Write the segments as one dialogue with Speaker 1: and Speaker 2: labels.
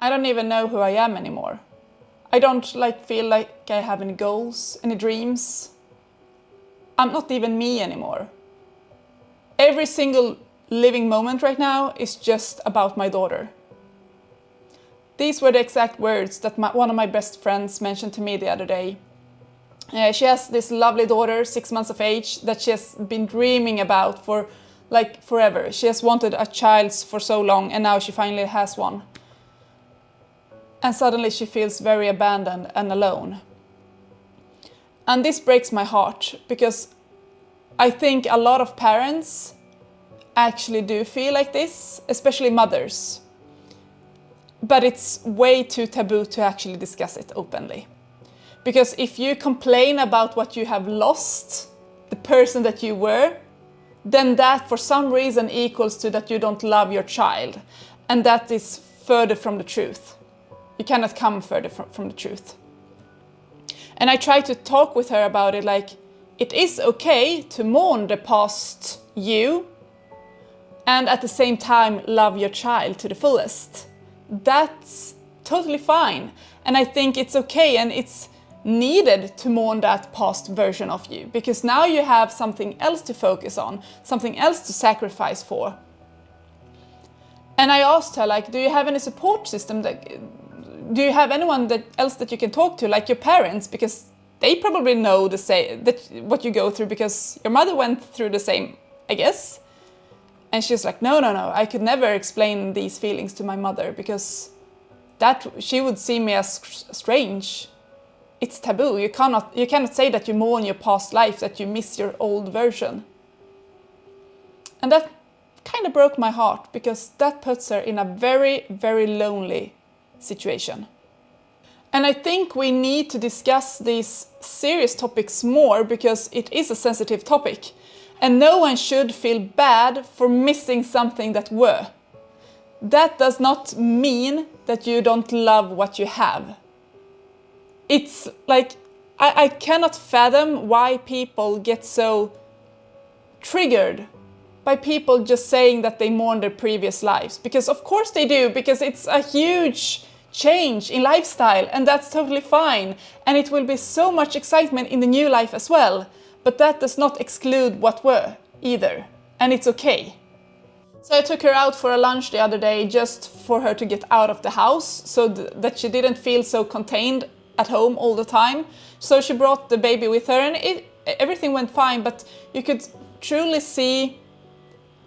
Speaker 1: I don't even know who I am anymore. I don't feel like I have any goals, any dreams. I'm not even me anymore. Every single living moment right now is just about my daughter. These were the exact words that one of my best friends mentioned to me the other day. She has this lovely daughter, 6 months of age, that she has been dreaming about for forever. She has wanted a child for so long, and now she finally has one. And suddenly she feels very abandoned and alone. And this breaks my heart, because I think a lot of parents actually do feel like this, especially mothers. But it's way too taboo to actually discuss it openly. Because if you complain about what you have lost, the person that you were, then that for some reason equals to that you don't love your child. And that is further from the truth. You cannot come further from the truth. And I try to talk with her about it, it is okay to mourn the past you and at the same time love your child to the fullest. That's totally fine. And I think it's okay and it's needed to mourn that past version of you, because now you have something else to focus on, something else to sacrifice for. And I asked her, do you have any support system? Do you have anyone else that you can talk to, like your parents? Because they probably know what you go through, because your mother went through the same, I guess. And she's like, no, I could never explain these feelings to my mother, because she would see me as strange. It's taboo. You cannot say that you mourn your past life, that you miss your old version. And that kind of broke my heart, because that puts her in a very, very lonely situation. And I think we need to discuss these serious topics more, because it is a sensitive topic. And no one should feel bad for missing something that were. That does not mean that you don't love what you have. It's I cannot fathom why people get so triggered by people just saying that they mourn their previous lives. Because of course they do, because it's a huge change in lifestyle, and that's totally fine. And it will be so much excitement in the new life as well. But that does not exclude what were either. And it's okay. So I took her out for a lunch the other day, just for her to get out of the house, so that she didn't feel so contained at home all the time. So she brought the baby with her, and everything went fine, but you could truly see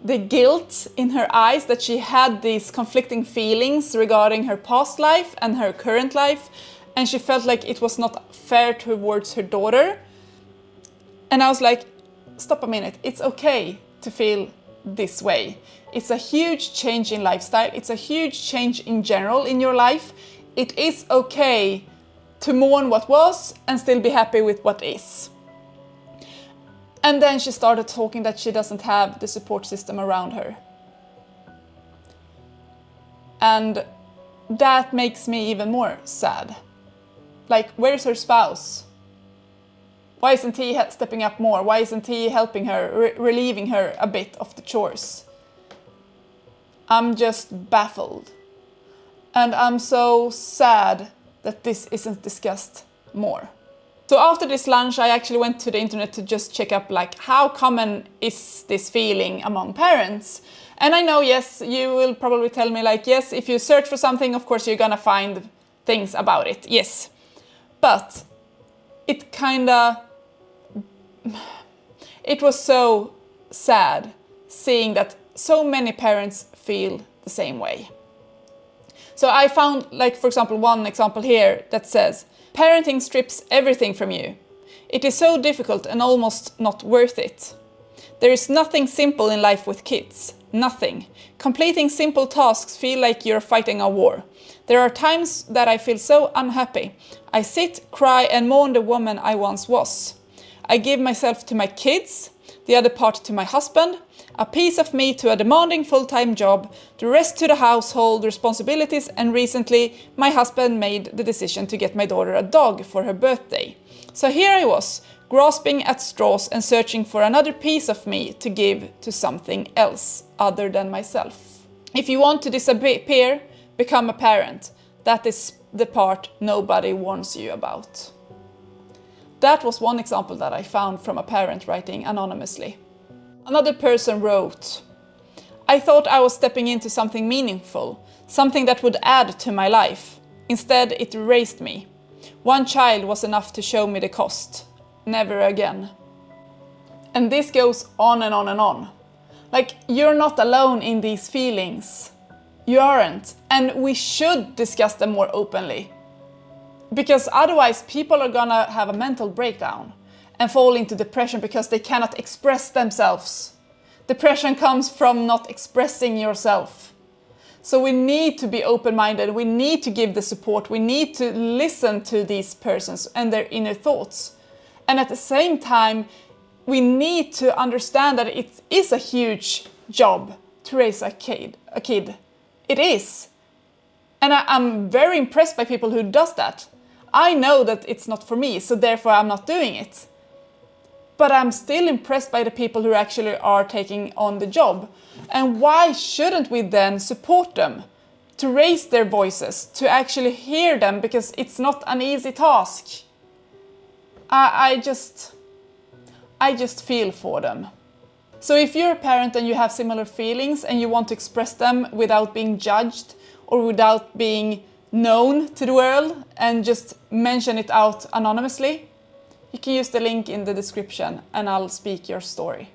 Speaker 1: the guilt in her eyes, that she had these conflicting feelings regarding her past life and her current life, and she felt like it was not fair towards her daughter. And I was like, stop a minute, it's okay to feel this way. It's a huge change in lifestyle, it's a huge change in general in your life. It is okay to mourn what was and still be happy with what is. And then she started talking that she doesn't have the support system around her. And that makes me even more sad. Where's her spouse? Why isn't he stepping up more? Why isn't he helping her, relieving her a bit of the chores? I'm just baffled. And I'm so sad that this isn't discussed more. So after this lunch, I actually went to the internet to just check up how common is this feeling among parents. And I know, yes, you will probably tell me yes, if you search for something, of course you're gonna find things about it, yes. But it was so sad seeing that so many parents feel the same way. So I found, for example, one example here that says, parenting strips everything from you. It is so difficult and almost not worth it. There is nothing simple in life with kids. Nothing. Completing simple tasks feel like you're fighting a war. There are times that I feel so unhappy. I sit, cry and mourn the woman I once was. I give myself to my kids, the other part to my husband, a piece of me to a demanding full-time job, the rest to the household responsibilities, and recently my husband made the decision to get my daughter a dog for her birthday. So here I was, grasping at straws and searching for another piece of me to give to something else other than myself. If you want to disappear, become a parent. That is the part nobody warns you about. That was one example that I found from a parent writing anonymously. Another person wrote, I thought I was stepping into something meaningful, something that would add to my life. Instead, it erased me. One child was enough to show me the cost. Never again. And this goes on and on and on. Like, you're not alone in these feelings. You aren't. And we should discuss them more openly. Because otherwise people are gonna have a mental breakdown and fall into depression because they cannot express themselves. Depression comes from not expressing yourself. So we need to be open-minded, we need to give the support, we need to listen to these persons and their inner thoughts. And at the same time, we need to understand that it is a huge job to raise a kid. It is. And I'm very impressed by people who does that. I know that it's not for me, so therefore I'm not doing it. But I'm still impressed by the people who actually are taking on the job. And why shouldn't we then support them? To raise their voices, to actually hear them, because it's not an easy task. I just feel for them. So if you're a parent and you have similar feelings and you want to express them without being judged or without being known to the world and just mention it out anonymously, you can use the link in the description and I'll speak your story.